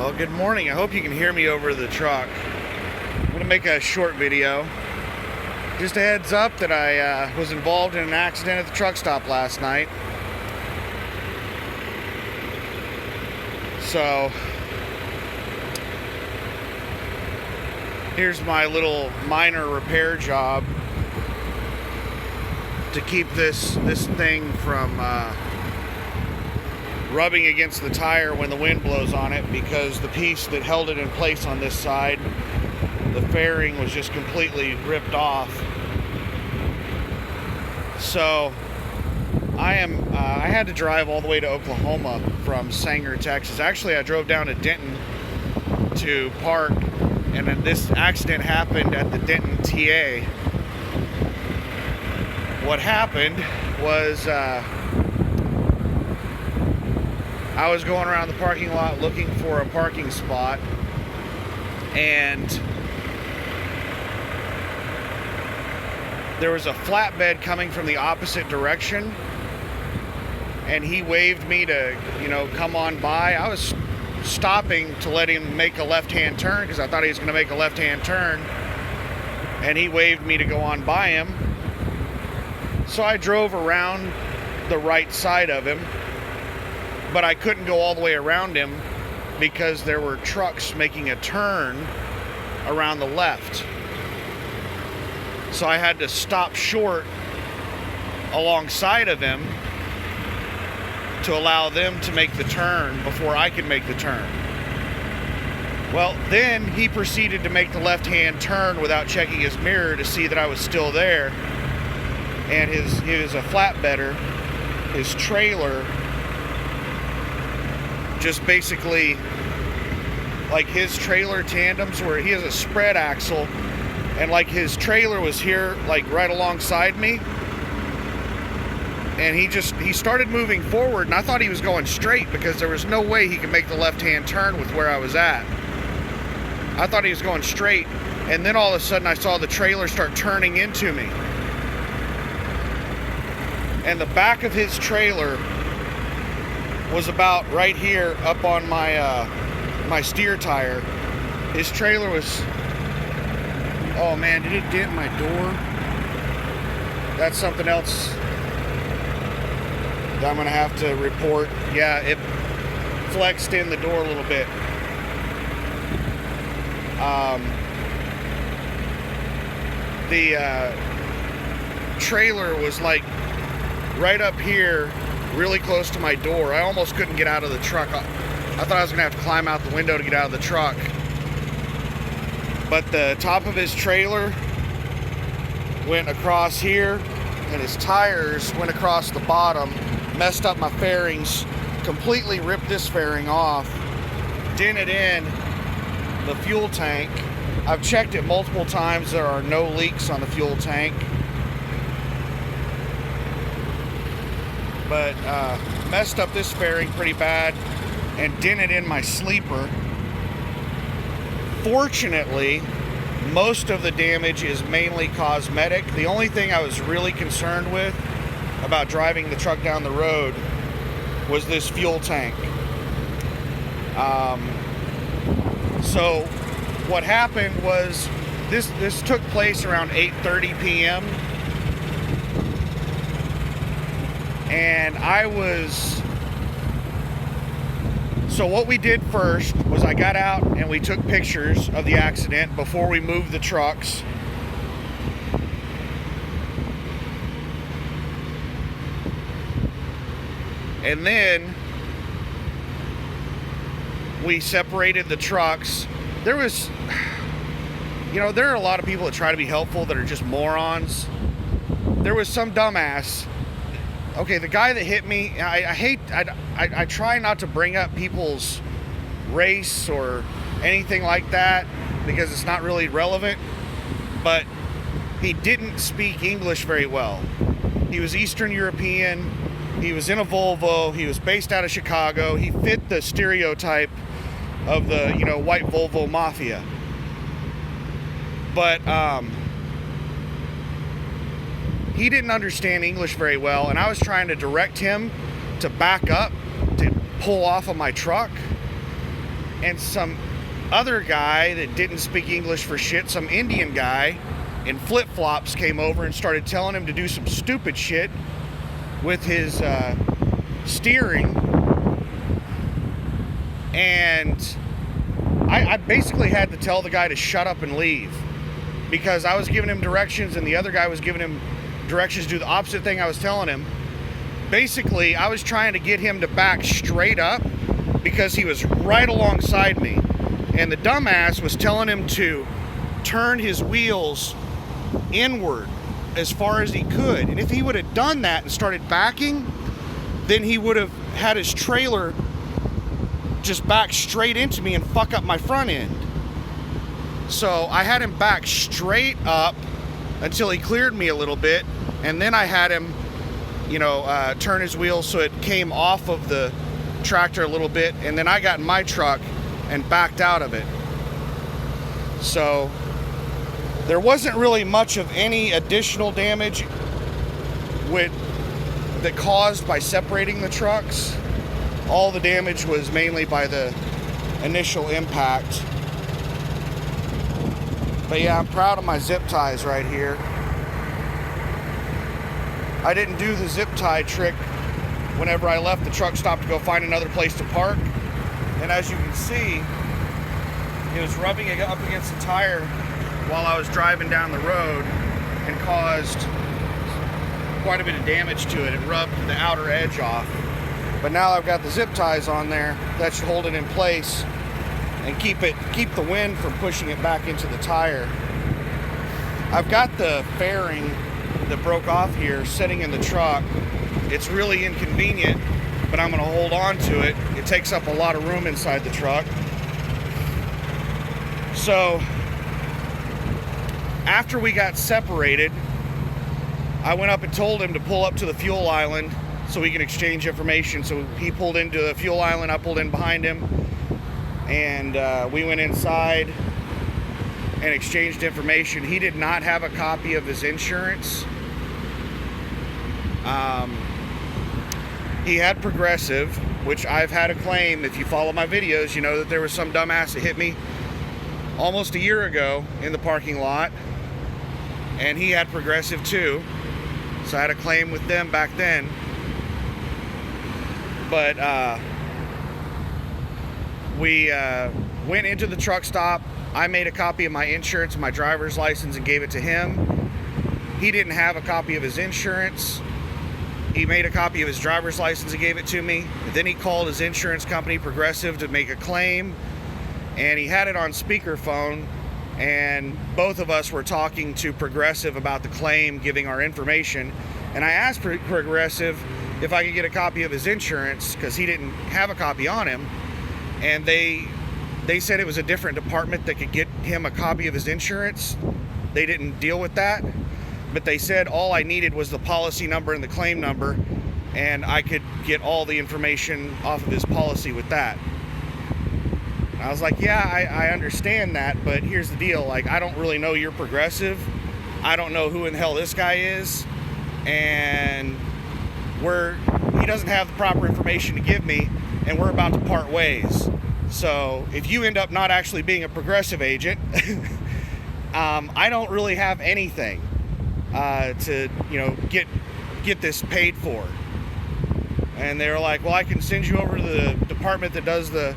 Well, good morning. I hope you can hear me over the truck. I'm going to make a short video. Just a heads up that I was involved in an accident at the truck stop last night. So, here's my little minor repair job to keep this thing from rubbing against the tire when the wind blows on it, because the piece that held it in place on this side, the fairing, was just completely ripped off. So I had to drive all the way to Oklahoma from Sanger, Texas. Actually, I drove down to Denton to park, and then this accident happened at the Denton TA. What happened was I was going around the parking lot looking for a parking spot, and there was a flatbed coming from the opposite direction, and he waved me to, come on by. I was stopping to let him make a left-hand turn because I thought he was going to make a left-hand turn, and he waved me to go on by him. So I drove around the right side of him, but I couldn't go all the way around him because there were trucks making a turn around the left. So I had to stop short alongside of him to allow them to make the turn before I could make the turn. Well, then he proceeded to make the left-hand turn without checking his mirror to see that I was still there. And he was a flatbedder. His trailer just basically, like, his trailer tandems where he has a spread axle, and like his trailer was here, like right alongside me, and he started moving forward, and I thought he was going straight because there was no way he could make the left-hand turn with where I was at. I thought he was going straight, and then all of a sudden I saw the trailer start turning into me, and the back of his trailer was about right here up on my my steer tire. His trailer was, oh man, did it dent my door? That's something else that I'm gonna have to report. Yeah, it flexed in the door a little bit. The trailer was like right up here, really close to my door. I almost couldn't get out of the truck. I thought I was gonna have to climb out the window to get out of the truck. But the top of his trailer went across here, and his tires went across the bottom, messed up my fairings, completely ripped this fairing off, dented in the fuel tank. I've checked it multiple times. There are no leaks on the fuel tank. But messed up this fairing pretty bad and dented in my sleeper. Fortunately, most of the damage is mainly cosmetic. The only thing I was really concerned with about driving the truck down the road was this fuel tank. So what happened was this took place around 8:30 p.m. And so what we did first was I got out and we took pictures of the accident before we moved the trucks. And then we separated the trucks. There are a lot of people that try to be helpful that are just morons. There was some dumbass. Okay, the guy that hit me, I try not to bring up people's race or anything like that because it's not really relevant, but he didn't speak English very well. He was Eastern European, he was in a Volvo, he was based out of Chicago, he fit the stereotype of the, white Volvo mafia. But, he didn't understand English very well, and I was trying to direct him to back up, to pull off of my truck. and some other guy that didn't speak English for shit, some Indian guy in flip-flops, came over and started telling him to do some stupid shit with his steering. And I basically had to tell the guy to shut up and leave, because I was giving him directions and the other guy was giving him directions to do the opposite thing I was telling him. Basically, I was trying to get him to back straight up because he was right alongside me. And the dumbass was telling him to turn his wheels inward as far as he could. And if he would have done that and started backing, then he would have had his trailer just back straight into me and fuck up my front end. So I had him back straight up until he cleared me a little bit, and then I had him, turn his wheels so it came off of the tractor a little bit, and then I got in my truck and backed out of it. So there wasn't really much of any additional damage that caused by separating the trucks. All the damage was mainly by the initial impact. But yeah, I'm proud of my zip ties right here. I didn't do the zip tie trick whenever I left the truck stop to go find another place to park. And as you can see, it was rubbing it up against the tire while I was driving down the road and caused quite a bit of damage to it. It rubbed the outer edge off. But now I've got the zip ties on there. That should hold it in place and keep the wind from pushing it back into the tire. I've got the fairing that broke off here sitting in the truck. It's really inconvenient, but I'm going to hold on to it. It takes up a lot of room inside the truck. So after we got separated, I went up and told him to pull up to the fuel island so we can exchange information. So he pulled into the fuel island, I pulled in behind him, and we went inside and exchanged information. He did not have a copy of his insurance. He had Progressive, which I've had a claim. If you follow my videos, you know that there was some dumbass that hit me almost a year ago in the parking lot, and he had Progressive too. So I had a claim with them back then. But we went into the truck stop. I made a copy of my insurance and my driver's license and gave it to him. He didn't have a copy of his insurance. He made a copy of his driver's license and gave it to me. Then he called his insurance company, Progressive, to make a claim. And he had it on speakerphone. And both of us were talking to Progressive about the claim, giving our information. And I asked Progressive if I could get a copy of his insurance because he didn't have a copy on him. And they said it was a different department that could get him a copy of his insurance. They didn't deal with that. But they said all I needed was the policy number and the claim number, and I could get all the information off of his policy with that. I was like, yeah, I understand that, but here's the deal. Like, I don't really know you're Progressive. I don't know who in the hell this guy is. And he doesn't have the proper information to give me, and we're about to part ways. So if you end up not actually being a Progressive agent, I don't really have anything to get this paid for. And they were like, well, I can send you over to the department that does the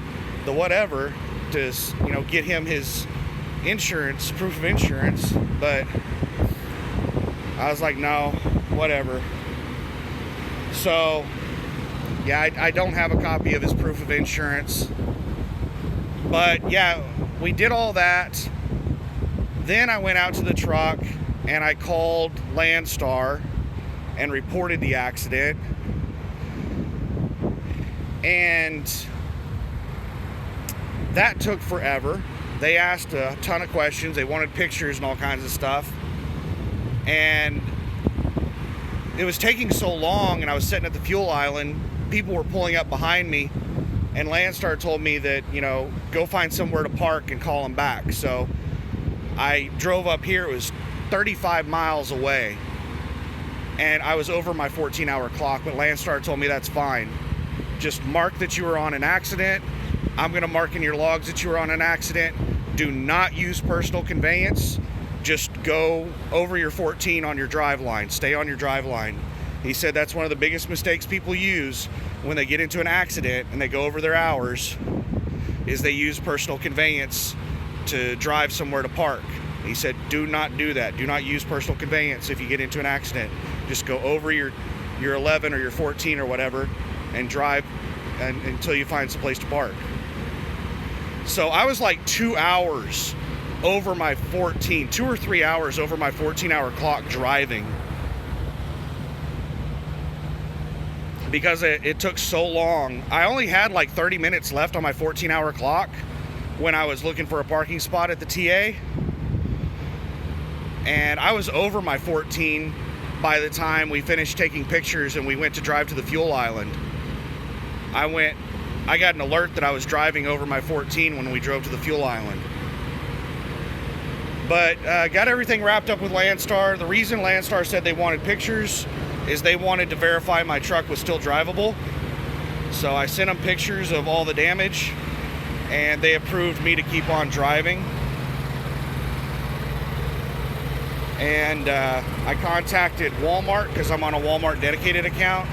whatever to get him his insurance, proof of insurance. But I was like, no, whatever. So yeah, I don't have a copy of his proof of insurance. But yeah, we did all that. Then I went out to the truck and I called Landstar and reported the accident. And that took forever. They asked a ton of questions. They wanted pictures and all kinds of stuff. And it was taking so long, and I was sitting at the fuel island. People were pulling up behind me, and Landstar told me that, go find somewhere to park and call them back. So I drove up here. It was 35 miles away, and I was over my 14-hour clock, but Landstar told me that's fine. Just mark that you were on an accident I'm going to mark in your logs that you were on an accident. Do not use personal conveyance. Just go over your 14 on your drive line. Stay on your drive line. He said that's one of the biggest mistakes people use when they get into an accident and they go over their hours, is they use personal conveyance to drive somewhere to park. He said, do not do that. Do not use personal conveyance if you get into an accident. Just go over your 11 or your 14 or whatever and drive until you find some place to park. So I was like 2 hours over my 14, 2 or 3 hours over my 14-hour clock driving, because it took so long. I only had like 30 minutes left on my 14-hour clock when I was looking for a parking spot at the TA, and I was over my 14 by the time we finished taking pictures and we went to drive to the fuel island. I got an alert that I was driving over my 14 when we drove to the fuel island. But got everything wrapped up with Landstar. The reason Landstar said they wanted pictures is they wanted to verify my truck was still drivable. So I sent them pictures of all the damage, and they approved me to keep on driving. And I contacted Walmart because I'm on a Walmart dedicated account.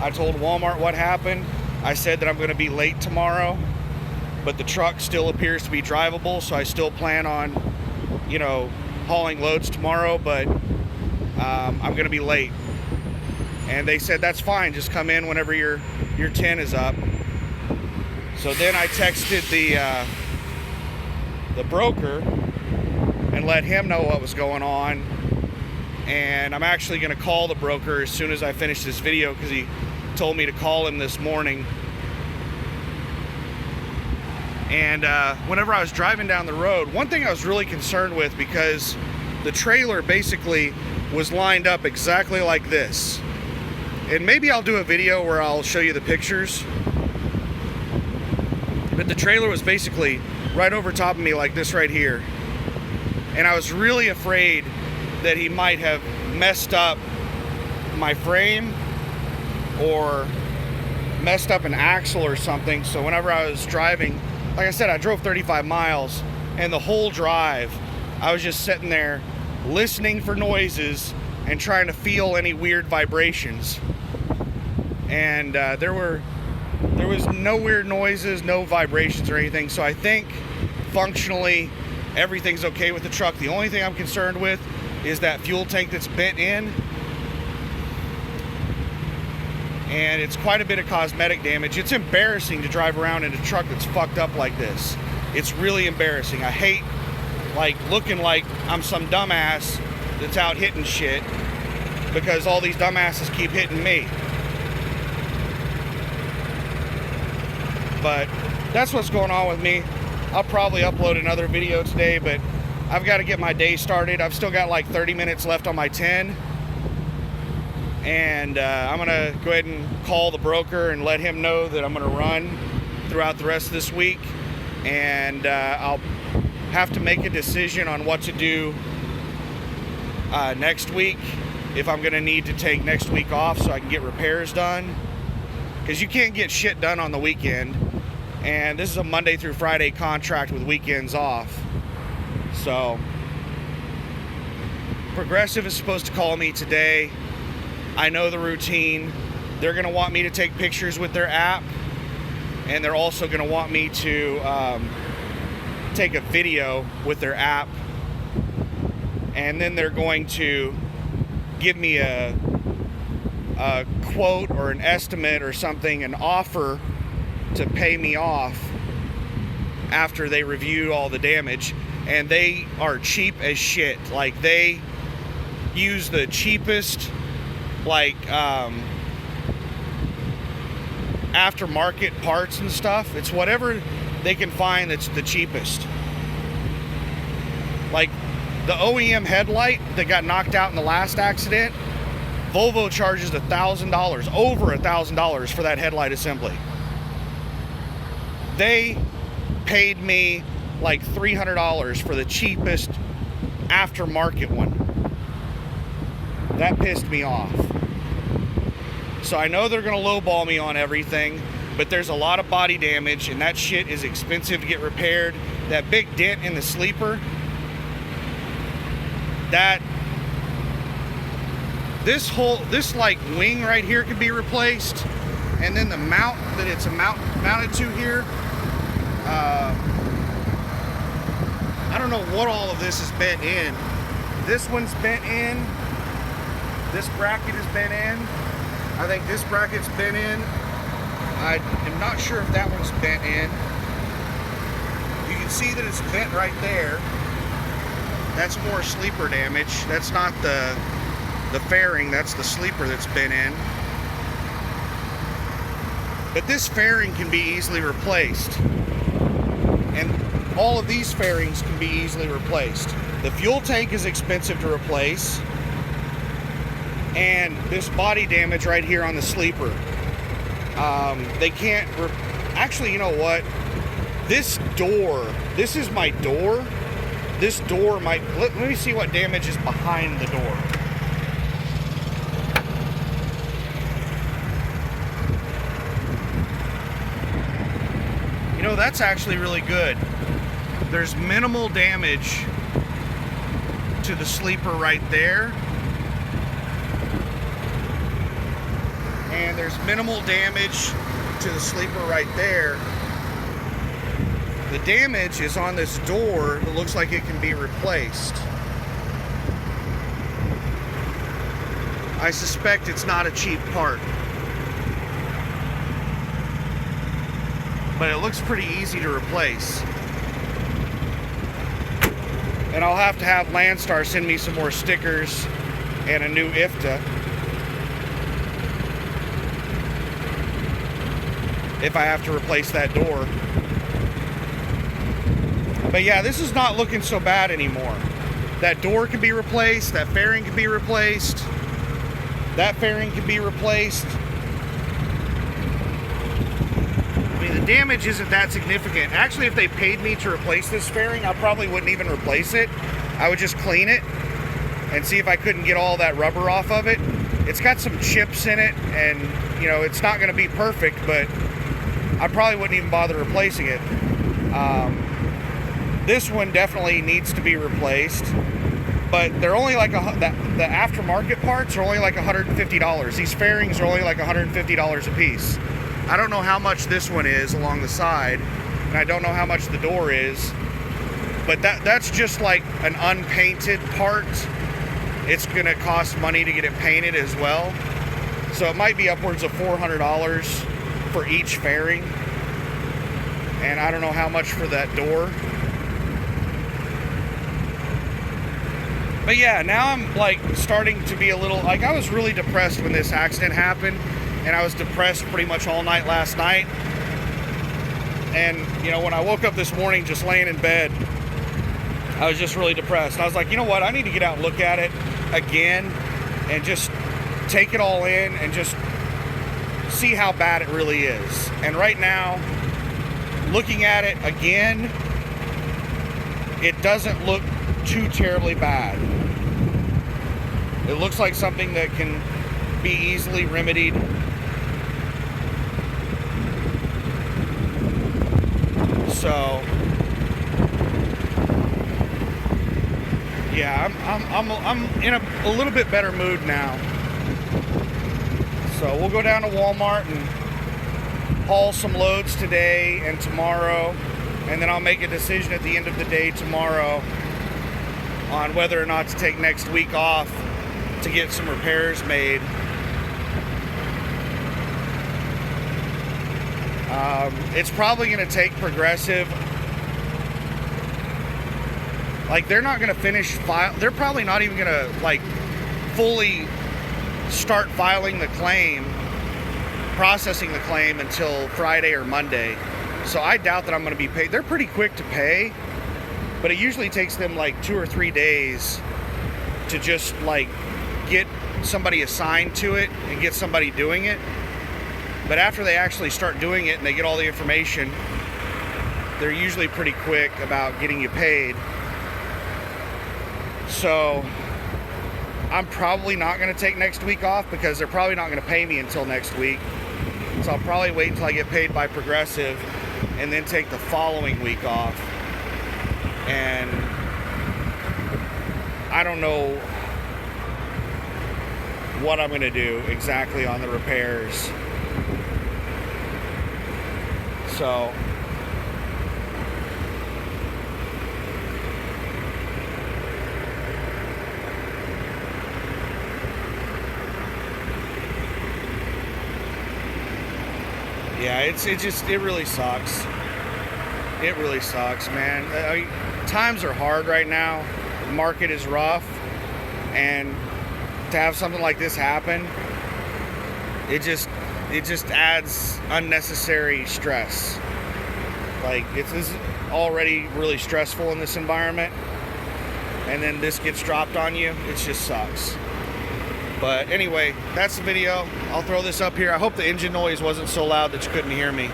I told Walmart what happened. I said that I'm going to be late tomorrow, but the truck still appears to be drivable, so I still plan on, hauling loads tomorrow, but I'm going to be late. And they said, that's fine, just come in whenever your 10 is up. So then I texted the broker and let him know what was going on. And I'm actually going to call the broker as soon as I finish this video, because he told me to call him this morning. And whenever I was driving down the road, one thing I was really concerned with, because the trailer basically was lined up exactly like this. And maybe I'll do a video where I'll show you the pictures. But the trailer was basically right over top of me like this right here. And I was really afraid that he might have messed up my frame or messed up an axle or something. So whenever I was driving, like I said, I drove 35 miles, and the whole drive I was just sitting there listening for noises and trying to feel any weird vibrations. And there was no weird noises, no vibrations or anything. So I think functionally everything's okay with the truck. The only thing I'm concerned with is that fuel tank that's bent in, and it's quite a bit of cosmetic damage. It's embarrassing to drive around in a truck that's fucked up like this. It's really embarrassing. I hate looking like I'm some dumbass that's out hitting shit, because all these dumbasses keep hitting me. But that's what's going on with me. I'll probably upload another video today, but I've got to get my day started. I've still got like 30 minutes left on my 10. And I'm going to go ahead and call the broker and let him know that I'm going to run throughout the rest of this week. And I'll have to make a decision on what to do next week, if I'm going to need to take next week off so I can get repairs done. Because you can't get shit done on the weekend. And this is a Monday through Friday contract with weekends off. So Progressive is supposed to call me today. I know the routine. They're going to want me to take pictures with their app, and they're also going to want me to take a video with their app, and then they're going to give me a quote or an estimate or something, an offer to pay me off after they review all the damage. And they are cheap as shit. Like, they use the cheapest aftermarket parts and stuff. It's whatever they can find that's the cheapest. Like the OEM headlight that got knocked out in the last accident, Volvo charges $1,000, over $1,000 for that headlight assembly. They paid me like $300 for the cheapest aftermarket one. That pissed me off. So I know they're going to lowball me on everything. but there's a lot of body damage, and that shit is expensive to get repaired. That big dent in the sleeper, this like wing right here could be replaced, and then the mount that it's mounted to here, I don't know what all of this is bent in. This one's bent in. This bracket is bent in. I think this bracket's bent in. I am not sure if that one's bent in. You can see that it's bent right there. That's more sleeper damage. That's not the fairing, that's the sleeper that's been in. But this fairing can be easily replaced. And all of these fairings can be easily replaced. The fuel tank is expensive to replace. And this body damage right here on the sleeper. They can't, actually, you know what? This door, this is my door. This door might, let me see what damage is behind the door. You know, that's actually really good. There's minimal damage to the sleeper right there. And there's minimal damage to the sleeper right there. The damage is on this door that looks like it can be replaced. I suspect it's not a cheap part. But it looks pretty easy to replace. And I'll have to have Landstar send me some more stickers and a new IFTA if I have to replace that door. But yeah, this is not looking so bad anymore. That door can be replaced, that fairing can be replaced, that fairing can be replaced. I mean, the damage isn't that significant. Actually, if they paid me to replace this fairing, I probably wouldn't even replace it. I would just clean it and see if I couldn't get all that rubber off of it. It's got some chips in it, and you know, it's not going to be perfect, but I probably wouldn't even bother replacing it. This one definitely needs to be replaced, but they're only like the aftermarket parts are only like $150. These fairings are only like $150 a piece. I don't know how much this one is along the side, and I don't know how much the door is, but that's just like an unpainted part. It's gonna cost money to get it painted as well, so it might be upwards of $400 for each fairing, and I don't know how much for that door. But yeah, now I'm like starting to be a little, like, I was really depressed when this accident happened, and I was depressed pretty much all night last night. And you know, when I woke up this morning just laying in bed, I was just really depressed. I was like, you know what, I need to get out and look at it again and just take it all in and just see how bad it really is. And right now, looking at it again, it doesn't look too terribly bad. It looks like something that can be easily remedied. So yeah, I'm in a little bit better mood now. So we'll go down to Walmart and haul some loads today and tomorrow, and then I'll make a decision at the end of the day tomorrow on whether or not to take next week off to get some repairs made. It's probably going to take Progressive, like, they're not going to finish they're probably not even going to like fully start filing the claim, processing the claim until Friday or Monday. So I doubt that I'm going to be paid. They're pretty quick to pay, but it usually takes them like 2 or 3 days to just like get somebody assigned to it and get somebody doing it. But after they actually start doing it and they get all the information, they're usually pretty quick about getting you paid. So I'm probably not going to take next week off because they're probably not going to pay me until next week. So I'll probably wait until I get paid by Progressive and then take the following week off. And I don't know what I'm going to do exactly on the repairs. So yeah, it really sucks. It really sucks, man. Times are hard right now. The market is rough, and to have something like this happen, it just adds unnecessary stress. Like, it's already really stressful in this environment, and then this gets dropped on you. It just sucks. But anyway, that's the video. I'll throw this up here. I hope the engine noise wasn't so loud that you couldn't hear me.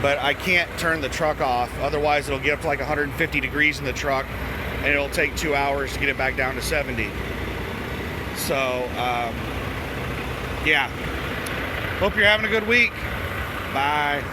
But I can't turn the truck off. Otherwise, it'll get up to like 150 degrees in the truck, and it'll take 2 hours to get it back down to 70. So, yeah. Hope you're having a good week. Bye.